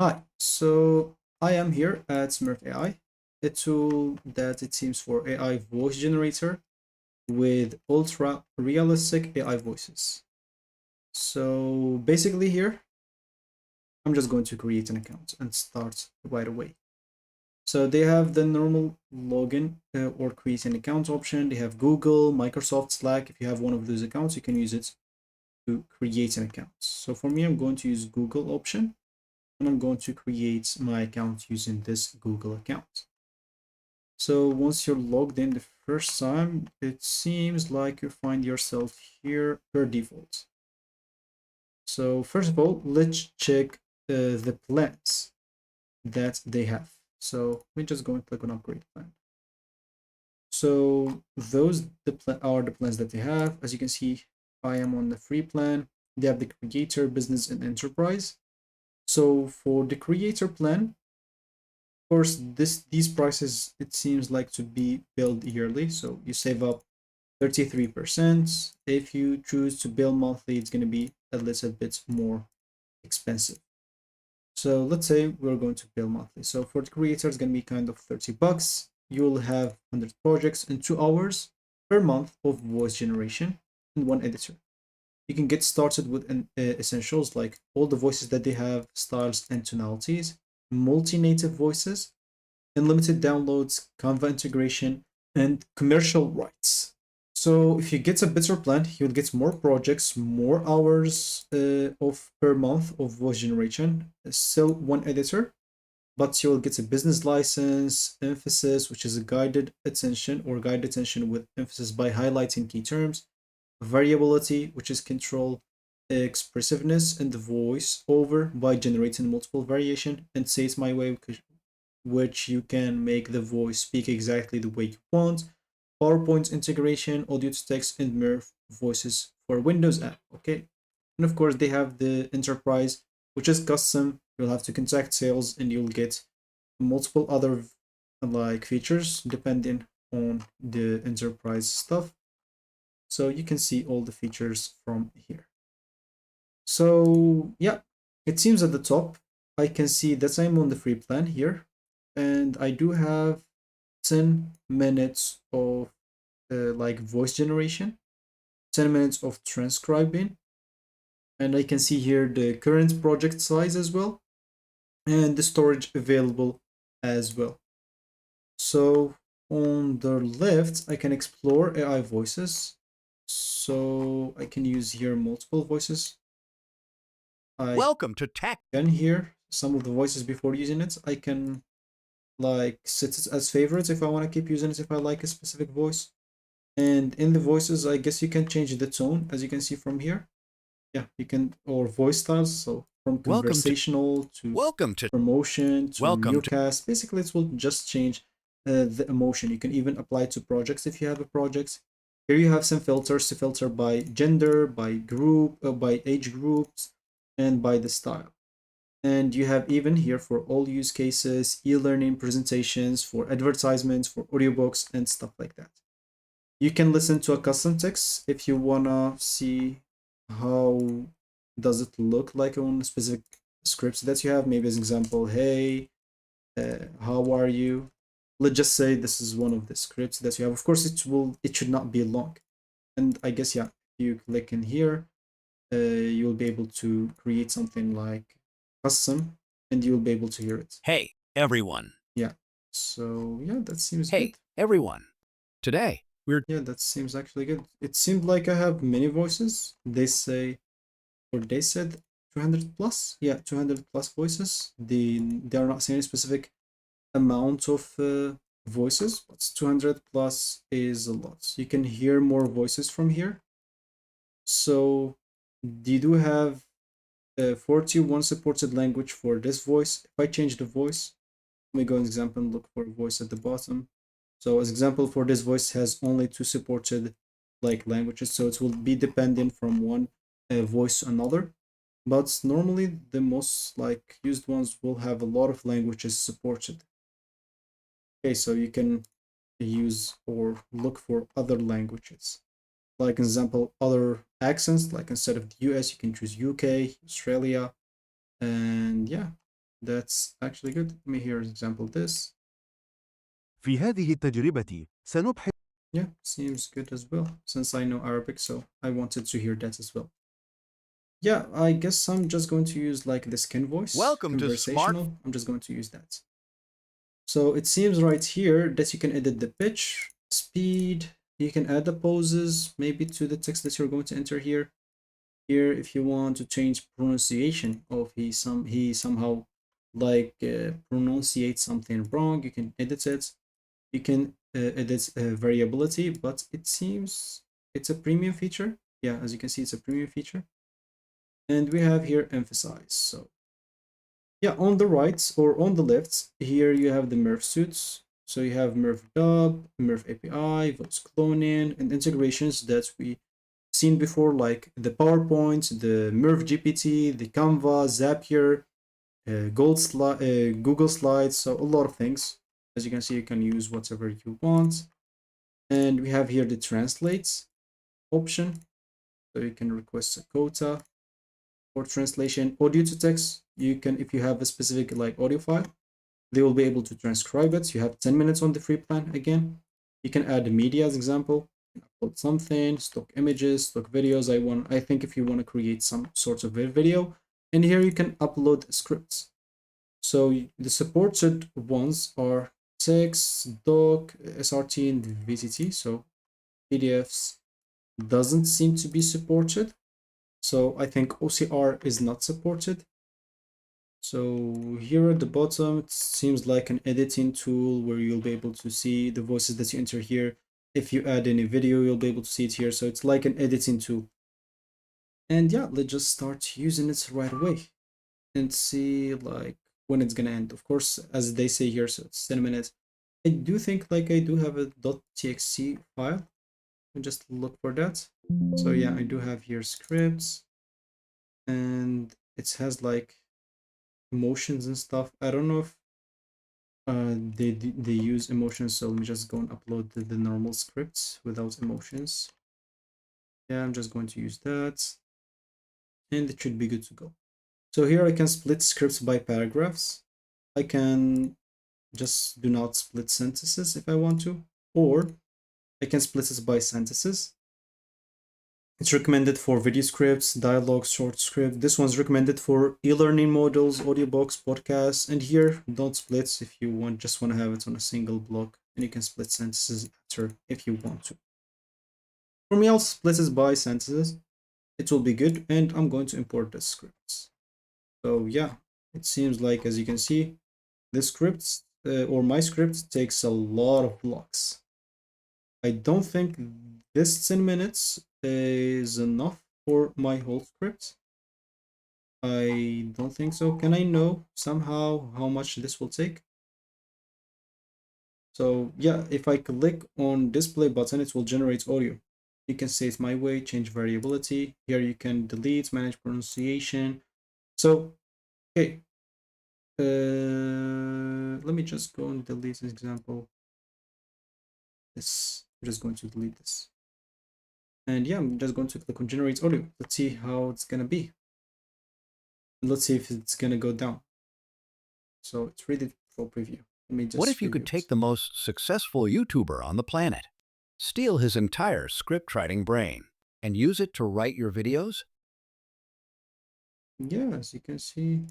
Hi, so I am here at Murf AI, a tool that it seems for AI voice generator with ultra realistic AI voices. So basically here, I'm just going to create an account and start right away. So they have the normal login or create an account option. They have Google, Microsoft, Slack. If you have one of those accounts, you can use it to create an account. So for me, I'm going to use Google option and I'm going to create my account using this Google account. So once you're logged in the first time, it seems like you find yourself here per default. So first of all, let's check the plans that they have. So we just go and click on upgrade plan. So those are the plans that they have. As you can see, I am on the free plan. They have the creator, business, and enterprise. So for the creator plan, course, these prices, it seems like to be billed yearly, so you save up 33%. If you choose to bill monthly, it's going to be a little bit more expensive. So let's say we're going to bill monthly. So for the creator, it's going to be kind of 30 bucks. You'll have 100 projects in 2 hours per month of voice generation in one editor. You can get started with essentials like all the voices that they have, styles and tonalities, multi-native voices, unlimited downloads, Canva integration, and commercial rights. So if you get a better plan, you'll get more projects, more hours of per month of voice generation, still one editor, but you'll get a business license, emphasis, which is a guided attention or guided attention with emphasis by highlighting key terms, variability, which is control expressiveness and the voice over by generating multiple variation, and say it my way, which you can make the voice speak exactly the way you want. PowerPoint integration, audio to text, and Murf voices for Windows app. Okay. And of course, they have the enterprise, which is custom. You'll have to contact sales and you'll get multiple other like features depending on the enterprise stuff. So you can see all the features from here. So yeah, it seems at the top, I can see that I'm on the free plan here, and I do have 10 minutes of like voice generation, 10 minutes of transcribing, and I can see here the current project size as well, and the storage available as well. So on the left, I can explore AI voices. So I can use here multiple voices. Welcome to Tech. Can hear some of the voices before using it. I can like set it as favorites if I want to keep using it if I like a specific voice. And in the voices, I guess you can change the tone, as you can see from here. Yeah, you can, or voice styles. So from Welcome to conversational to Welcome to promotion to Welcome to newscast. Basically, it will just change the emotion. You can even apply it to projects if you have a project. Here you have some filters to filter by gender, by group, by age groups, and by the style. And you have even here for all use cases, e-learning presentations, for advertisements, for audiobooks, and stuff like that. You can listen to a custom text if you wanna see how does it look like on specific scripts that you have. Maybe as an example, hey, how are you? Let's just say this is one of the scripts that you have. Of course, it should not be long. And I guess yeah, if you click in here, you'll be able to create something like custom, and you'll be able to hear it. Hey, everyone. Yeah. So yeah, that seems Hey, good. everyone. Today, we're Yeah, that seems actually good. It seemed like I have many voices. They say, or they said 200 plus. Yeah, 200 plus voices. They are not saying a specific amount of voices, but 200 plus is a lot. You can hear more voices from here. So they do have 41 supported language for this voice. If I change the voice, let me go an example and look for a voice at the bottom. So as example for this voice has only two supported like languages, so it will be dependent from one voice to another. But normally the most like used ones will have a lot of languages supported. Okay, so you can use or look for other languages. Like example, other accents, like instead of the US, you can choose UK, Australia, and yeah. That's actually good. Let me hear an example of this. في هذه التجربة سنبحث. Yeah, seems good as well. Since I know Arabic, so I wanted to hear that as well. Yeah, I guess I'm just going to use like the skin voice, Welcome to Smart. conversational. I'm just going to use that. So it seems right here that you can edit the pitch, speed, you can add the poses, maybe to the text that you're going to enter here. Here, if you want to change pronunciation of he somehow like pronunciate something wrong, you can edit it. You can edit variability, but it seems it's a premium feature. Yeah, as you can see, it's a premium feature. And we have here emphasize. So yeah, on the right or on the left, here you have the Murf suits. So you have Murf Dub, Murf API, voice cloning, and integrations that we seen before, like the PowerPoint, the Murf GPT, the Canva, Zapier, Google Slides, so a lot of things. As you can see, you can use whatever you want. And we have here the translates option. So you can request a quota for translation. Audio to text, you can, if you have a specific like audio file, they will be able to transcribe it. You have 10 minutes on the free plan again. You can add a media as example, upload something, stock images, stock videos. I think if you want to create some sort of video, and here you can upload scripts. So the supported ones are text, doc, SRT, and VTT. So PDFs doesn't seem to be supported. So I think OCR is not supported. So here at the bottom, it seems like an editing tool where you'll be able to see the voices that you enter here. If you add any video, you'll be able to see it here. So it's like an editing tool. And yeah, let's just start using it right away and see like when it's gonna end. Of course, as they say here, so it's 10 minutes. I do think like I do have a .txt file. And just look for that. So yeah, I do have here scripts and it has like emotions and stuff. I don't know if they use emotions, so let me just go and upload the normal scripts without emotions. Yeah, I'm just going to use that and it should be good to go. So here I can split scripts by paragraphs. I can just do not split sentences if I want to, or I can split it by sentences. It's recommended for video scripts, dialogue, short script. This one's recommended for e-learning models, audiobooks, podcasts, and here don't split if you just want to have it on a single block, and you can split sentences after if you want to. For me, I'll split it by sentences. It will be good, and I'm going to import the scripts. So yeah, it seems like, as you can see, the scripts or my script takes a lot of blocks. I don't think this 10 minutes is enough for my whole script. I don't think so. Can I know somehow how much this will take? So yeah, if I click on display button, it will generate audio. You can say it my way, change variability. Here you can delete, manage pronunciation. So, okay. Let me just go and delete this example. This, I'm just going to delete this. And yeah, I'm just going to click on generate audio. Let's see how it's gonna be. Let's see if it's gonna go down. So it's ready for preview. Let me just What if you could preview take it. the most successful YouTuber on the planet, steal his entire script writing brain, and use it to write your videos? Yeah, as you can see,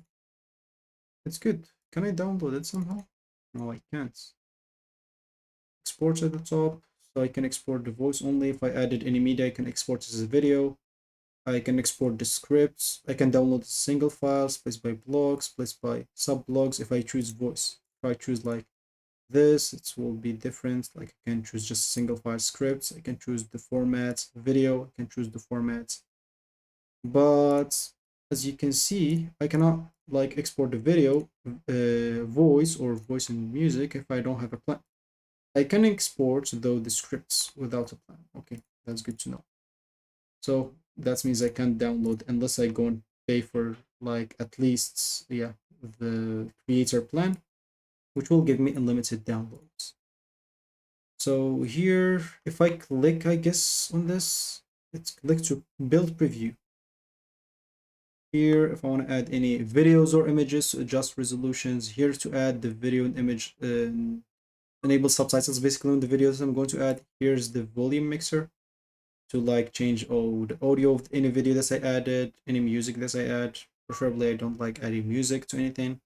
it's good. Can I download it somehow? No, I can't. Export at the top, so I can export the voice only. If I added any media, I can export it as a video. I can export the scripts. I can download a single file, spliced by blocks, spliced by sub-blogs. If I choose voice, if I choose like this, it will be different. Like I can choose just single file scripts. I can choose the format video. I can choose the format. But as you can see, I cannot like export the video, voice or voice and music if I don't have a plan. I can export though the scripts without a plan. Okay, that's good to know. So that means I can't download unless I go and pay for like at least the creator plan, which will give me unlimited downloads. So here, if I click, I guess on this, let's click to build preview. Here, if I want to add any videos or images to adjust resolutions, here to add the video and image, enable subtitles basically on the videos I'm going to add. Here's the volume mixer to like change the audio of any video that I added, any music that I add. Preferably, I don't like adding music to anything.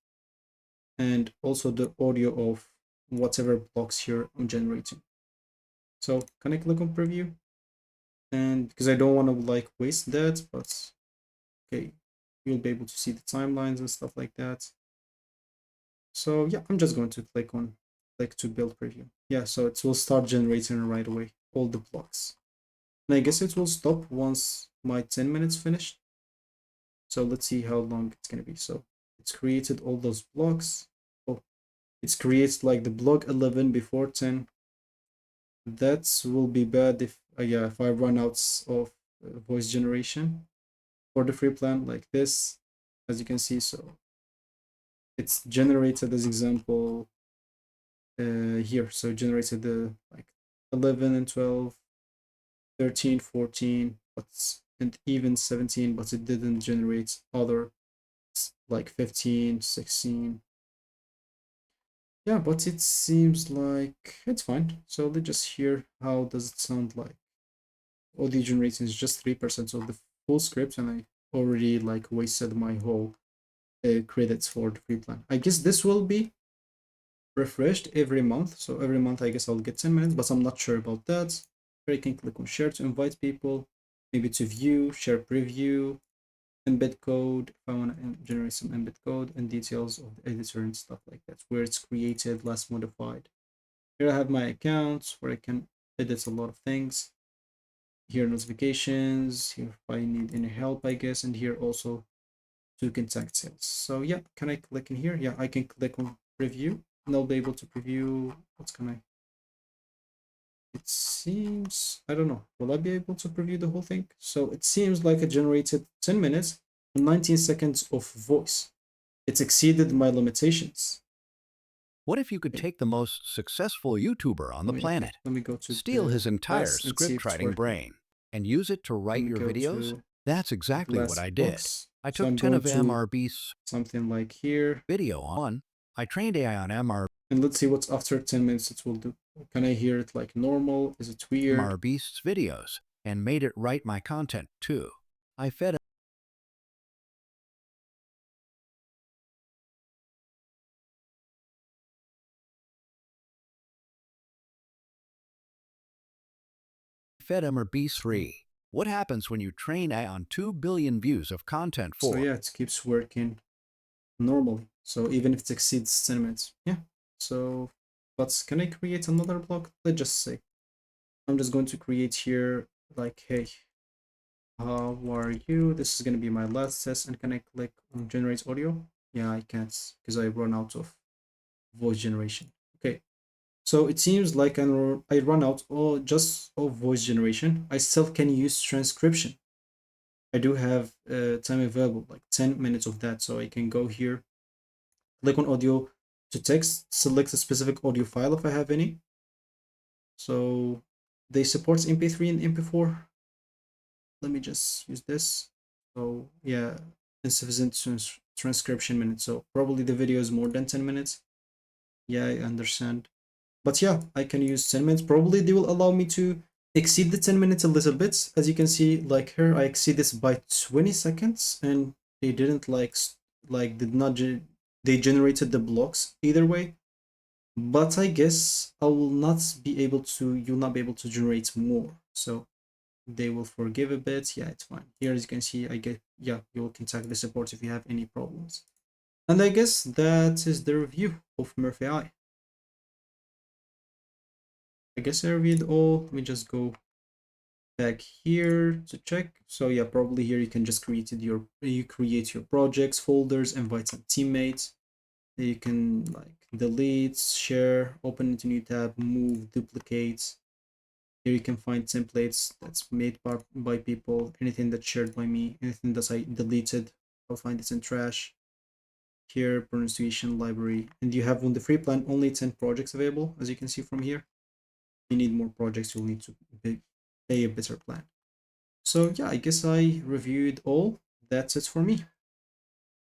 And also the audio of whatever blocks here I'm generating. So can I click on preview? And because I don't want to like waste that, but okay, you'll be able to see the timelines and stuff like that. So yeah, I'm just going to click to build preview. Yeah, so it will start generating right away all the blocks. And I guess it will stop once my 10 minutes finished. So let's see how long it's going to be. So it's created all those blocks. Oh, it's creates like the block 11 before 10. That will be bad if yeah, if I run out of voice generation for the free plan like this, as you can see. So it's generated as example here. So it generated the like 11 and 12, 13, 14, and even 17, but it didn't generate other like 15, 16. Yeah, but it seems like it's fine. So let's just hear how does it sound like. Audio generating is just 3% of the full script, and I already like wasted my whole credits for the free plan. I guess this will be refreshed every month. So every month, I guess I'll get 10 minutes, but I'm not sure about that. Here I can click on share to invite people, maybe to view, share preview, embed code, if I want to generate some embed code, and details of the editor and stuff like that, where it's created, last modified. Here I have my accounts where I can edit a lot of things. Here notifications, here if I need any help, I guess, and here also to contact sales. So yeah, can I click in here? Yeah, I can click on preview and I'll be able to preview. What's can I? It seems, I don't know, will I be able to preview the whole thing? So it seems like it generated 10 minutes and 19 seconds of voice. It's exceeded my limitations. What if you could Okay, take the most successful YouTuber on the planet, let me go to steal his the entire class and see script if it's writing working. brain, and use it to Let write me your go videos? to That's exactly what class I did. box. I So took I'm 10 going of to MRB's something like here. video on. I trained AI on And let's see what's after 10 minutes it will do. Can I hear it like normal? Is it weird? MRB's videos and made it write my content too. I fed MRB's free. What happens when you train AI on 2 billion views of content So for? yeah, it keeps working normally. So even if it exceeds 10 minutes. Yeah. So, but can I create another block? Let's just say. I'm just going to create here like, hey, how are you? This is going to be my last test. And can I click on generate audio? Yeah, I can't because I run out of voice generation. Okay. So it seems like I run out just of voice generation. I still can use transcription. I do have time available, like 10 minutes of that. So I can go here, click on audio to text, select a specific audio file if I have any. So they support MP3 and MP4. Let me just use this. So yeah, insufficient transcription minutes. So probably the video is more than 10 minutes. Yeah, I understand. But yeah, I can use 10 minutes. Probably they will allow me to exceed the 10 minutes a little bit. As you can see, like here, I exceed this by 20 seconds and they didn't did not, they generated the blocks either way. But I guess I will not be able to, you'll not be able to generate more. So they will forgive a bit. Yeah, it's fine. Here, as you can see, yeah, you will contact the support if you have any problems. And I guess that is the review of Murf AI. I guess I reviewed all. Let me just go back here to check. So yeah, probably here you can just create your projects, folders, invite some teammates. You can like delete, share, open into new tab, move, duplicate. Here you can find templates that's made by people, anything that's shared by me, anything that I deleted, I'll find it in trash. Here, pronunciation library, and you have on the free plan only 10 projects available, as you can see from here. If you need more projects, you'll need to pay a better plan. So yeah, I guess I reviewed all. That's it for me.